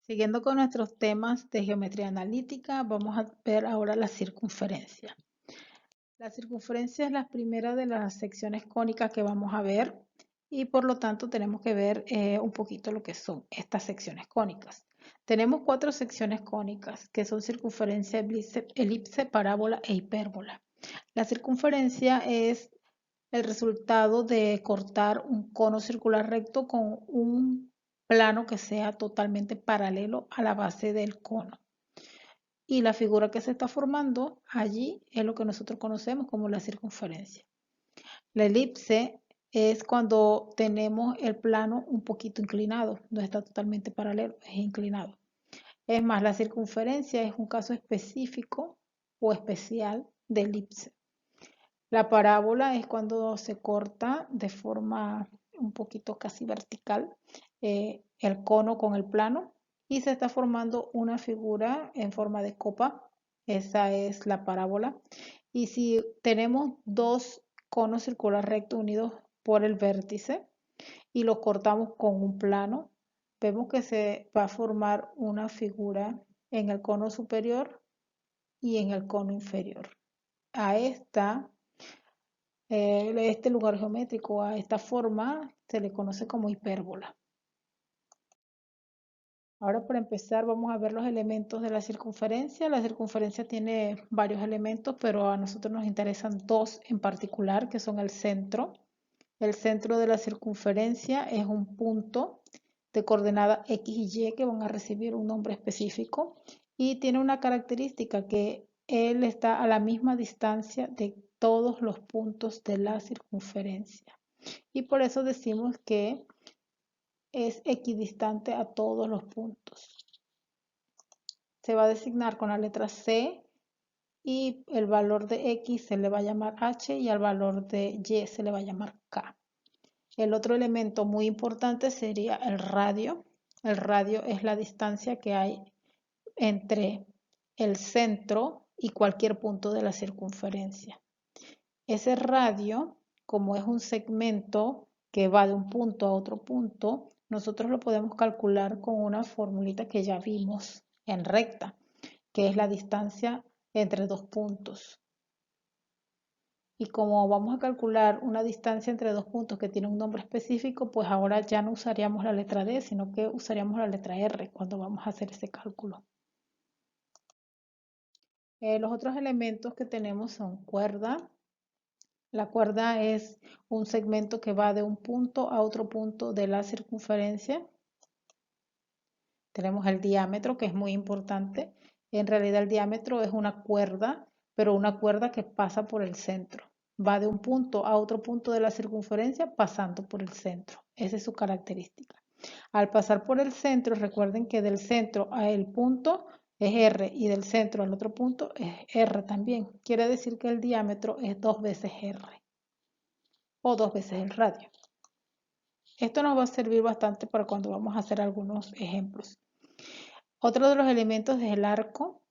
Siguiendo con nuestros temas de geometría analítica, vamos a ver ahora la circunferencia. La circunferencia es la primera de las secciones cónicas que vamos a ver y por lo tanto tenemos que ver un poquito lo que son estas secciones cónicas. Tenemos cuatro secciones cónicas que son circunferencia, elipse, parábola e hipérbola. La circunferencia es el resultado de cortar un cono circular recto con un plano que sea totalmente paralelo a la base del cono. Y la figura que se está formando allí es lo que nosotros conocemos como la circunferencia. La elipse es cuando tenemos el plano un poquito inclinado, no está totalmente paralelo, es inclinado. Es más, la circunferencia es un caso específico o especial de elipse. La parábola es cuando se corta de forma un poquito casi vertical el cono con el plano y se está formando una figura en forma de copa. Esa es la parábola. Y si tenemos dos conos circular rectos unidos por el vértice y los cortamos con un plano, vemos que se va a formar una figura en el cono superior y en el cono inferior. A este lugar geométrico, a esta forma, se le conoce como hipérbola. Ahora para empezar vamos a ver los elementos de la circunferencia. La circunferencia tiene varios elementos, pero a nosotros nos interesan dos en particular, que son el centro. El centro de la circunferencia es un punto de coordenada X y Y que van a recibir un nombre específico y tiene una característica que él está a la misma distancia de todos los puntos de la circunferencia. Y por eso decimos que es equidistante a todos los puntos. Se va a designar con la letra C y el valor de X se le va a llamar H y al valor de Y se le va a llamar K. El otro elemento muy importante sería el radio. El radio es la distancia que hay entre el centro y cualquier punto de la circunferencia. Ese radio, como es un segmento que va de un punto a otro punto, nosotros lo podemos calcular con una formulita que ya vimos en recta, que es la distancia entre dos puntos. Y como vamos a calcular una distancia entre dos puntos que tiene un nombre específico, pues ahora ya no usaríamos la letra D, sino que usaríamos la letra R cuando vamos a hacer ese cálculo. Los otros elementos que tenemos son cuerda. La cuerda es un segmento que va de un punto a otro punto de la circunferencia. Tenemos el diámetro, que es muy importante. En realidad el diámetro es una cuerda, pero una cuerda que pasa por el centro. Va de un punto a otro punto de la circunferencia pasando por el centro. Esa es su característica. Al pasar por el centro, recuerden que del centro a el punto es R y del centro al otro punto es R también. Quiere decir que el diámetro es 2 veces R o 2 veces el radio. Esto nos va a servir bastante para cuando vamos a hacer algunos ejemplos. Otro de los elementos es el arco.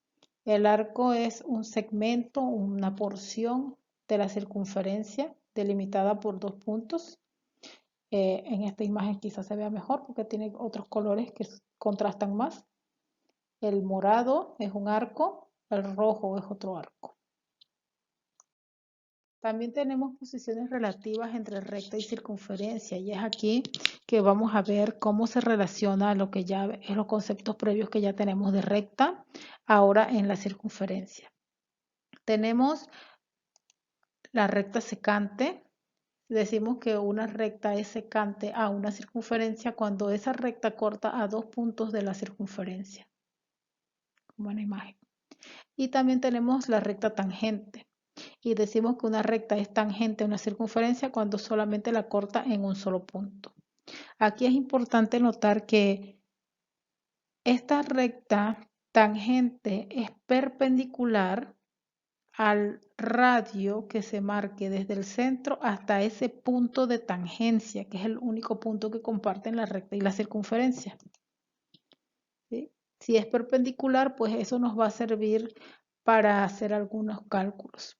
El arco es un segmento, una porción de la circunferencia delimitada por dos puntos. En esta imagen quizás se vea mejor porque tiene otros colores que contrastan más. El morado es un arco, el rojo es otro arco. También tenemos posiciones relativas entre recta y circunferencia y es aquí que vamos a ver cómo se relaciona lo que ya es los conceptos previos que ya tenemos de recta ahora en la circunferencia. Tenemos la recta secante. Decimos que una recta es secante a una circunferencia cuando esa recta corta a dos puntos de la circunferencia. Buena imagen. Y también tenemos la recta tangente. Y decimos que una recta es tangente a una circunferencia cuando solamente la corta en un solo punto. Aquí es importante notar que esta recta tangente es perpendicular al radio que se marque desde el centro hasta ese punto de tangencia, que es el único punto que comparten la recta y la circunferencia. ¿Sí? Si es perpendicular, pues eso nos va a servir para hacer algunos cálculos.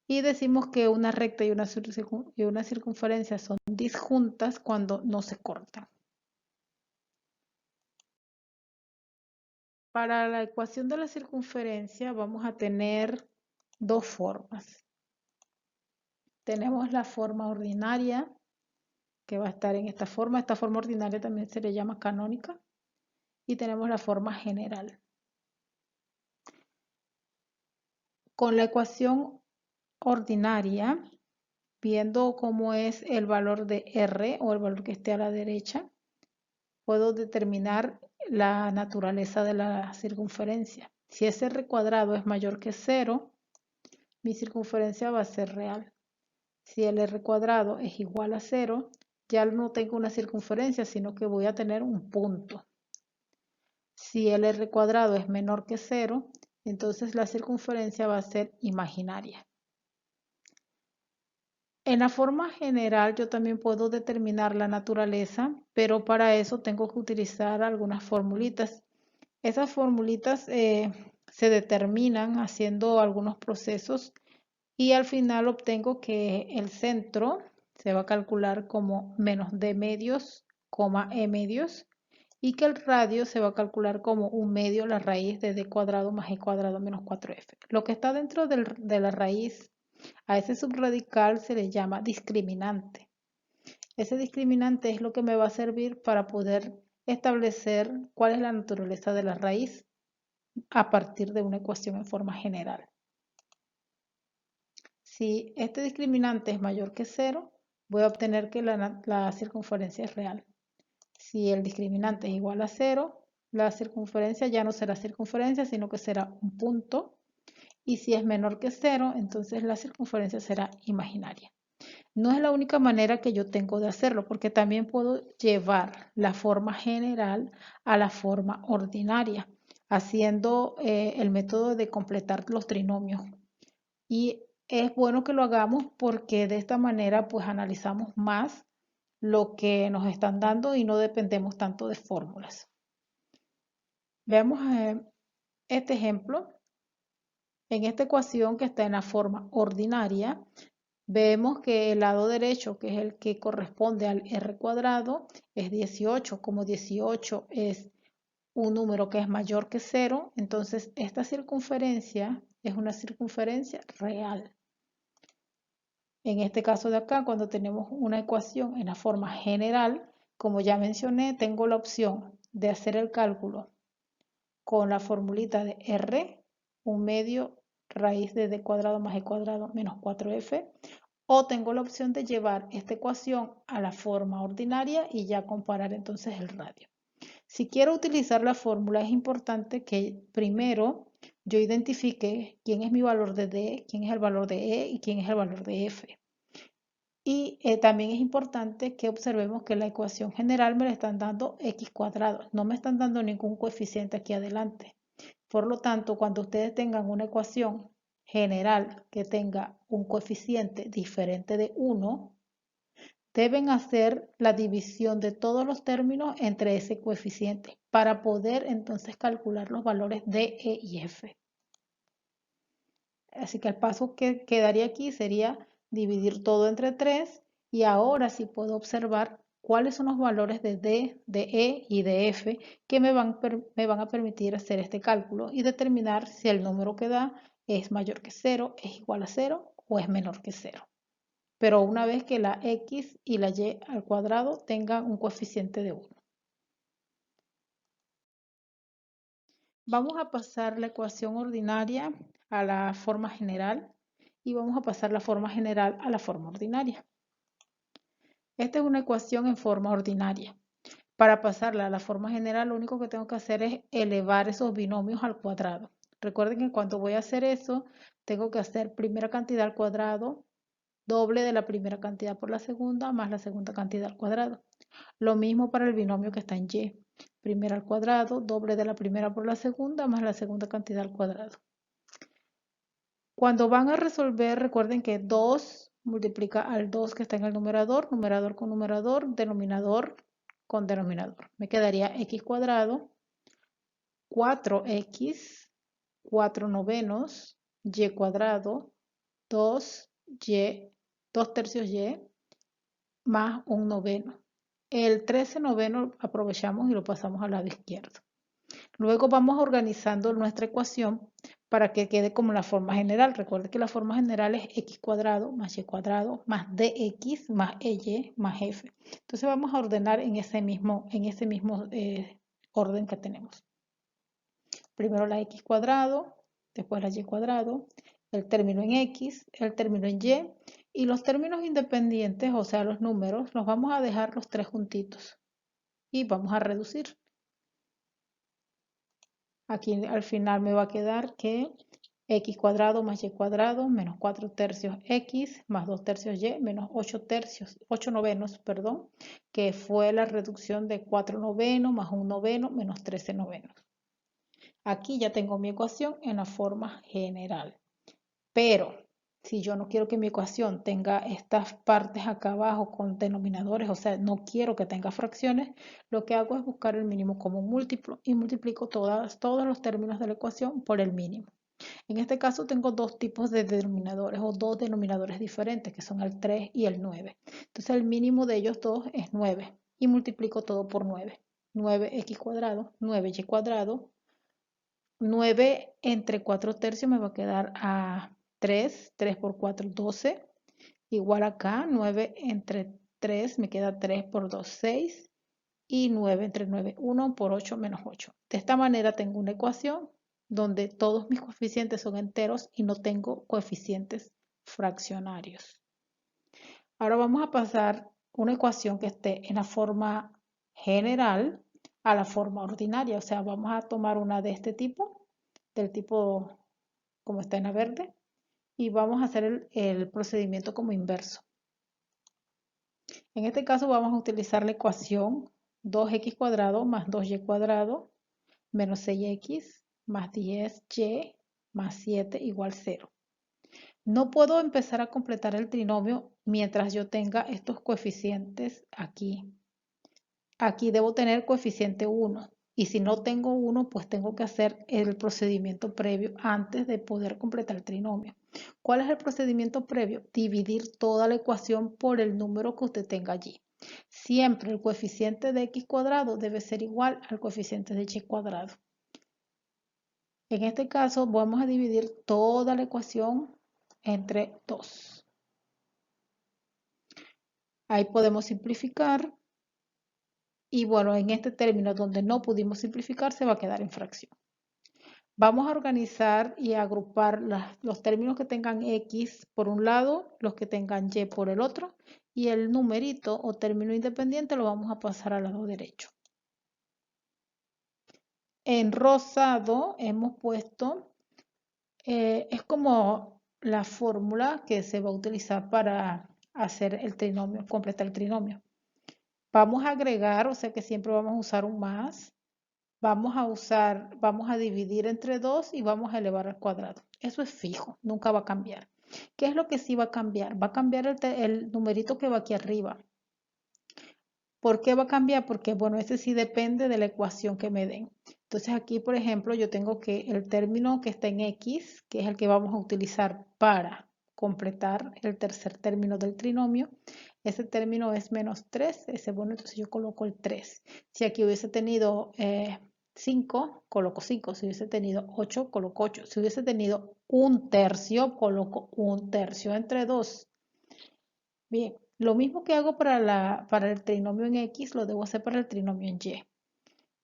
Y decimos que una recta y una circunferencia son disjuntas cuando no se cortan. Para la ecuación de la circunferencia vamos a tener dos formas. Tenemos la forma ordinaria, que va a estar en esta forma. Esta forma ordinaria también se le llama canónica. Y tenemos la forma general. Con la ecuación ordinaria, viendo cómo es el valor de R o el valor que esté a la derecha, puedo determinar la naturaleza de la circunferencia. Si ese R cuadrado es mayor que 0, mi circunferencia va a ser real. Si el R cuadrado es igual a 0, ya no tengo una circunferencia, sino que voy a tener un punto. Si el R cuadrado es menor que 0, entonces la circunferencia va a ser imaginaria. En la forma general yo también puedo determinar la naturaleza, pero para eso tengo que utilizar algunas formulitas. Esas formulitas se determinan haciendo algunos procesos y al final obtengo que el centro se va a calcular como menos d medios, e medios, y que el radio se va a calcular como 1 medio la raíz de d cuadrado más e cuadrado menos 4f. Lo que está dentro de la raíz, a ese subradical se le llama discriminante. Ese discriminante es lo que me va a servir para poder establecer cuál es la naturaleza de la raíz a partir de una ecuación en forma general. Si este discriminante es mayor que 0, voy a obtener que la circunferencia es real. Si el discriminante es igual a 0, la circunferencia ya no será circunferencia, sino que será un punto. Y si es menor que 0, entonces la circunferencia será imaginaria. No es la única manera que yo tengo de hacerlo, porque también puedo llevar la forma general a la forma ordinaria, haciendo el método de completar los trinomios. Y es bueno que lo hagamos porque de esta manera pues analizamos más lo que nos están dando y no dependemos tanto de fórmulas. Veamos este ejemplo. En esta ecuación que está en la forma ordinaria, vemos que el lado derecho, que es el que corresponde al r cuadrado, es 18. Como 18 es un número que es mayor que 0, entonces esta circunferencia es una circunferencia real. En este caso de acá, cuando tenemos una ecuación en la forma general, como ya mencioné, tengo la opción de hacer el cálculo con la formulita de R, 1 medio raíz de d cuadrado más e cuadrado menos 4f, o tengo la opción de llevar esta ecuación a la forma ordinaria y ya comparar entonces el radio. Si quiero utilizar la fórmula, es importante que primero yo identifique quién es mi valor de D, quién es el valor de E y quién es el valor de F. Y también es importante que observemos que la ecuación general me la están dando x cuadrado, no me están dando ningún coeficiente aquí adelante. Por lo tanto, cuando ustedes tengan una ecuación general que tenga un coeficiente diferente de 1, deben hacer la división de todos los términos entre ese coeficiente para poder entonces calcular los valores de E y F. Así que el paso que quedaría aquí sería dividir todo entre 3 y ahora sí puedo observar cuáles son los valores de D, de E y de F que me van a permitir hacer este cálculo y determinar si el número que da es mayor que 0, es igual a 0 o es menor que 0. Pero una vez que la x y la y al cuadrado tengan un coeficiente de 1. Vamos a pasar la ecuación ordinaria a la forma general y vamos a pasar la forma general a la forma ordinaria. Esta es una ecuación en forma ordinaria. Para pasarla a la forma general, lo único que tengo que hacer es elevar esos binomios al cuadrado. Recuerden que cuando voy a hacer eso, tengo que hacer primera cantidad al cuadrado, doble de la primera cantidad por la segunda, más la segunda cantidad al cuadrado. Lo mismo para el binomio que está en y. Primera al cuadrado, doble de la primera por la segunda, más la segunda cantidad al cuadrado. Cuando van a resolver, recuerden que 2 multiplica al 2 que está en el numerador, numerador con numerador, denominador con denominador. Me quedaría x cuadrado, 4x, 4 novenos, y cuadrado, 2y, 2 tercios y, más un noveno. El 13 noveno aprovechamos y lo pasamos al lado izquierdo. Luego vamos organizando nuestra ecuación para que quede como la forma general. Recuerde que la forma general es x cuadrado más y cuadrado más dx más ey más f. Entonces vamos a ordenar en ese mismo orden que tenemos. Primero la x cuadrado, después la y cuadrado, el término en x, el término en y los términos independientes, o sea los números, los vamos a dejar los tres juntitos y vamos a reducir. Aquí al final me va a quedar que x cuadrado más y cuadrado menos 4 tercios x más 2 tercios y menos 8 novenos, perdón, que fue la reducción de 4 novenos más 1 noveno menos 13 novenos. Aquí ya tengo mi ecuación en la forma general. Pero si yo no quiero que mi ecuación tenga estas partes acá abajo con denominadores, o sea, no quiero que tenga fracciones, lo que hago es buscar el mínimo común múltiplo y multiplico todos los términos de la ecuación por el mínimo. En este caso tengo dos tipos de denominadores o dos denominadores diferentes, que son el 3 y el 9. Entonces el mínimo de ellos dos es 9 y multiplico todo por 9. 9x cuadrado, 9y cuadrado, 9 entre 4 tercios me va a quedar a 3, 3 por 4, 12. Igual acá, 9 entre 3 me queda 3 por 2, 6. Y 9 entre 9, 1 por 8 menos 8. De esta manera tengo una ecuación donde todos mis coeficientes son enteros y no tengo coeficientes fraccionarios. Ahora vamos a pasar una ecuación que esté en la forma general a la forma ordinaria. O sea, vamos a tomar una de este tipo, del tipo como está en la verde, y vamos a hacer el procedimiento como inverso. En este caso vamos a utilizar la ecuación 2x cuadrado más 2y cuadrado menos 6x más 10y más 7 igual 0. No puedo empezar a completar el trinomio mientras yo tenga estos coeficientes aquí. Aquí debo tener coeficiente 1. Y si no tengo 1, pues tengo que hacer el procedimiento previo antes de poder completar el trinomio. ¿Cuál es el procedimiento previo? Dividir toda la ecuación por el número que usted tenga allí. Siempre el coeficiente de x cuadrado debe ser igual al coeficiente de y cuadrado. En este caso vamos a dividir toda la ecuación entre 2. Ahí podemos simplificar. Y bueno, en este término donde no pudimos simplificar se va a quedar en fracción. Vamos a organizar y agrupar los términos que tengan x por un lado, los que tengan y por el otro, y el numerito o término independiente lo vamos a pasar al lado derecho. En rosado hemos puesto, es como la fórmula que se va a utilizar para hacer el trinomio, completar el trinomio. Vamos a agregar, o sea que siempre vamos a usar un más. Vamos a dividir entre 2 y vamos a elevar al cuadrado. Eso es fijo, nunca va a cambiar. ¿Qué es lo que sí va a cambiar? Va a cambiar el numerito que va aquí arriba. ¿Por qué va a cambiar? Porque, bueno, ese sí depende de la ecuación que me den. Entonces aquí, por ejemplo, yo tengo que el término que está en x, que es el que vamos a utilizar para completar el tercer término del trinomio, ese término es menos 3, ese bueno, entonces yo coloco el 3. Si aquí hubiese tenido 5, coloco 5. Si hubiese tenido 8, coloco 8. Si hubiese tenido un tercio, coloco un tercio entre 2. Bien, lo mismo que hago para el trinomio en x, lo debo hacer para el trinomio en y.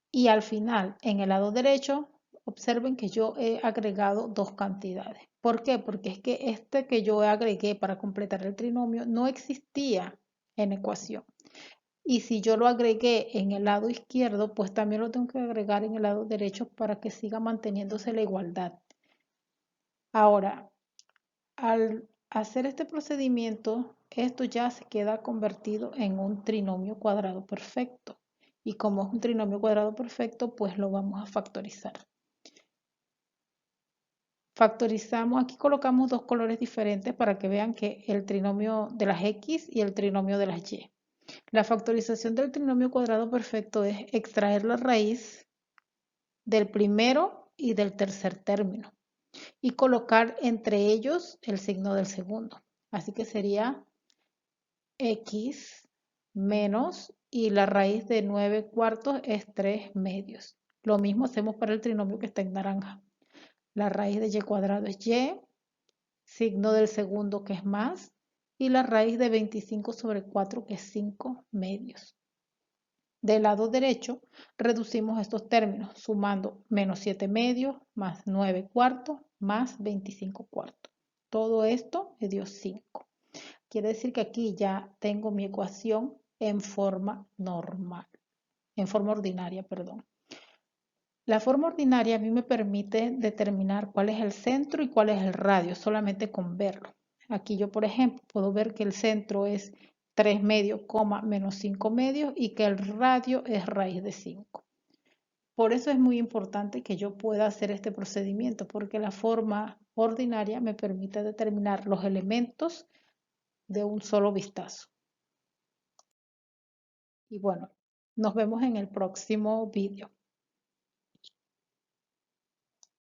Y al final, en el lado derecho, observen que yo he agregado dos cantidades. ¿Por qué? Porque es que este que yo agregué para completar el trinomio no existía en ecuación. Y si yo lo agregué en el lado izquierdo, pues también lo tengo que agregar en el lado derecho para que siga manteniéndose la igualdad. Ahora, al hacer este procedimiento, esto ya se queda convertido en un trinomio cuadrado perfecto. Y como es un trinomio cuadrado perfecto, pues lo vamos a factorizar. Factorizamos, aquí colocamos dos colores diferentes para que vean que el trinomio de las x y el trinomio de las y. La factorización del trinomio cuadrado perfecto es extraer la raíz del primero y del tercer término y colocar entre ellos el signo del segundo. Así que sería x menos, y la raíz de 9 cuartos es 3 medios. Lo mismo hacemos para el trinomio que está en naranja. La raíz de y cuadrado es y, signo del segundo que es más, y la raíz de 25 sobre 4 que es 5 medios. Del lado derecho reducimos estos términos sumando menos 7 medios más 9 cuartos más 25 cuartos. Todo esto me dio 5. Quiere decir que aquí ya tengo mi ecuación en forma normal, en forma ordinaria, perdón. La forma ordinaria a mí me permite determinar cuál es el centro y cuál es el radio, solamente con verlo. Aquí yo, por ejemplo, puedo ver que el centro es 3 medios, menos 5 medios y que el radio es raíz de 5. Por eso es muy importante que yo pueda hacer este procedimiento, porque la forma ordinaria me permite determinar los elementos de un solo vistazo. Y bueno, nos vemos en el próximo vídeo.